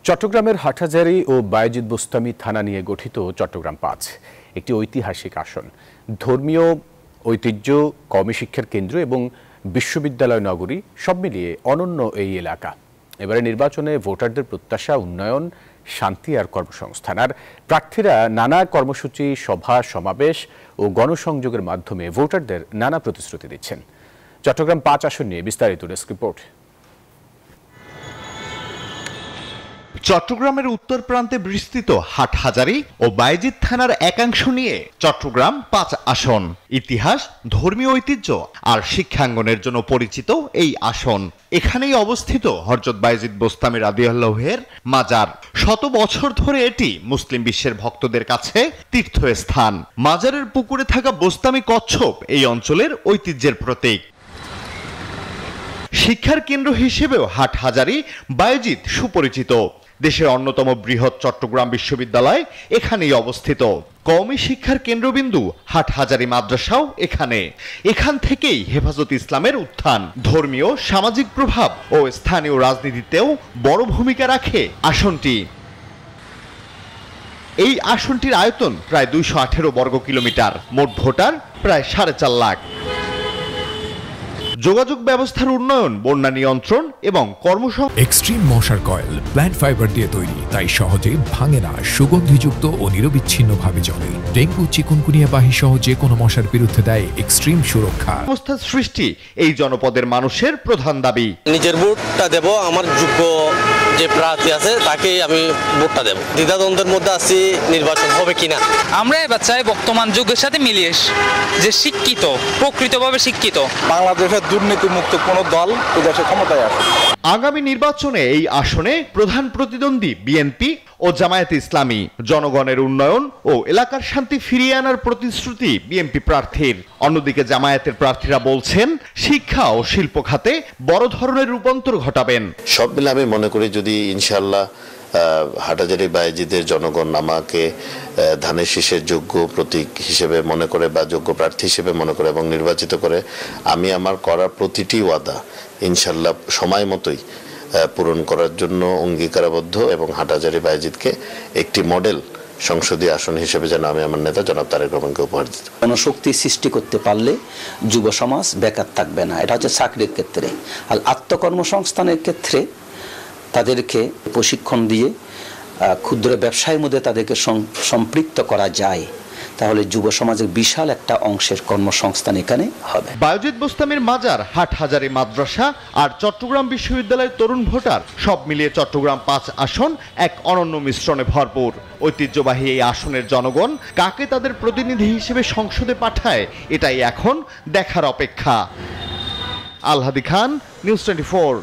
চট্টগ্রামের হাটহাজারী ও বায়েজিদ বোস্তামি থানা নিয়ে গঠিত চট্টগ্রাম-৫ একটি ঐতিহাসিক আসন। ধর্মীয় ঐতিহ্য, কওমি শিক্ষার কেন্দ্র এবং বিশ্ববিদ্যালয় নগরী সব মিলিয়ে অনন্য এই এলাকা। এবারে নির্বাচনে ভোটারদের প্রত্যাশা উন্নয়ন, শান্তি আর কর্মসংস্থান। আর প্রার্থীরা নানা কর্মসূচি, সভা সমাবেশ ও গণসংযোগের মাধ্যমে ভোটারদের নানা প্রতিশ্রুতি দিচ্ছেন। চট্টগ্রাম-৫ আসন নিয়ে বিস্তারিত ডেস্ক রিপোর্ট। চট্টগ্রামের উত্তর প্রান্তে বিস্তৃত হাটহাজারী ও বায়েজিদ থানার একাংশ নিয়ে চট্টগ্রাম-৫ আসন। ইতিহাস, ধর্মীয় ঐতিহ্য আর শিক্ষাঙ্গনের জন্য পরিচিত এই আসন। এখানেই অবস্থিত হযরত বায়েজিদ বোস্তামি রাদিয়াল্লাহুর মাজার। শত বছর ধরে এটি মুসলিম বিশ্বের ভক্তদের কাছে তীর্থস্থান। মাজারের পুকুরে থাকা বোস্তামি কচ্ছপ এই অঞ্চলের ঐতিহ্যের প্রতীক। শিক্ষার কেন্দ্র হিসেবেও হাটহাজারী বায়েজিদ সুপরিচিত। দেশের অন্যতম বৃহৎ চট্টগ্রাম বিশ্ববিদ্যালয় এখানেই অবস্থিত। কওমি শিক্ষার কেন্দ্রবিন্দু হাটহাজারী মাদ্রাসাও এখান থেকেই হেফাজত ইসলামের উত্থান। ধর্মীয়, সামাজিক প্রভাব ও স্থানীয় রাজনীতিতেও বড় ভূমিকা রাখে আসনটি। এই আসনটির আয়তন প্রায় 218 বর্গ কিলোমিটার, মোট ভোটার প্রায় 4.5 লাখ। যোগাযোগ ব্যবস্থার উন্নয়ন, বন্যা নিয়ন্ত্রণ এবং এক্সট্রিম মশার কয়েল প্ল্যান্ট ফাইবার দিয়ে তৈরি, তাই সহজে ভাঙে না, সুগন্ধিযুক্ত ও নিরবিচ্ছিন্নভাবে জ্বলে। ডেঙ্গু, চিকুনগুনিয়া বাহি সহ যে কোনো মশার বিরুদ্ধে দেয় এক্সট্রিম সুরক্ষা। অবস্থার সৃষ্টি এই জনপদের মানুষের প্রধান দাবি। নিজের ভোটটা দেব, আমার যোগ্য যে প্রার্থী আছে তাকে আমি ভোটটা দেব। দ্বিধাদ্বন্দ্বের মধ্যে আছি নির্বাচন হবে কিনা। আমরা এবার চাই বর্তমান যুগের সাথে মিলিয়ে যে শিক্ষিত, প্রকৃতভাবে শিক্ষিত বাংলাদেশের দুর্নীতিমুক্ত কোন দল এই দেশে ক্ষমতায় আসে। আগামী নির্বাচনে এই আসনে প্রধান প্রতিদ্বন্দ্বী বিএনপি ও জামায়াতে ইসলামী। জনগণের উন্নয়ন ও এলাকার শান্তি ফিরিয়ে আনার প্রতিশ্রুতি বিএনপি প্রার্থীর। অন্যদিকে জামায়াতের প্রার্থীরা বলছেন শিক্ষা ও শিল্প খাতে বড় ধরনের রূপান্তর ঘটাবেন। সব মিলে আমি মনে করি যদি ইনশাআল্লাহ হাটহাজারী বায়েজিদের জনগণ আমাকে ধানের শীষের যোগ্য প্রতীক হিসেবে মনে করে বা যোগ্য প্রার্থী হিসেবে মনে করে এবং নির্বাচিত করে, আমি আমার করা প্রতিটি ওয়াদা ইনশাআল্লাহ সময় মতোই পূরণ করার জন্য অঙ্গীকারাবদ্ধ এবং হাটহাজারী বায়েজিদকে একটি মডেল সংসদীয় আসন হিসেবে যেন আমি আমার নেতা জনাব তারেক রহমানকে উপহার দিতে। জনশক্তি সৃষ্টি করতে পারলে যুব সমাজ বেকার থাকবে না। এটা হচ্ছে চাকরির ক্ষেত্রে। আর আত্মকর্মসংস্থানের ক্ষেত্রে তাদেরকে প্রশিক্ষণ দিয়ে ক্ষুদ্র ব্যবসায়ের মধ্যে তাদেরকে সম্পৃক্ত করা যায়, তাহলে যুব সমাজের বিশাল একটা অংশের কর্মসংস্থান এখানে হবে। বায়েজিদ বোস্তামির মাজার, হাটহাজারী মাদ্রাসা আর চট্টগ্রাম বিশ্ববিদ্যালয়ের তরুণ ভোটার সব মিলিয়ে চট্টগ্রাম-৫ আসন এক অনন্য মিশ্রণে ভরপুর। ঐতিহ্যবাহী এই আসনের জনগণ কাকে তাদের প্রতিনিধি হিসেবে সংসদে পাঠায়, এটাই এখন দেখার অপেক্ষা। আল হাদি খান, নিউজ 24।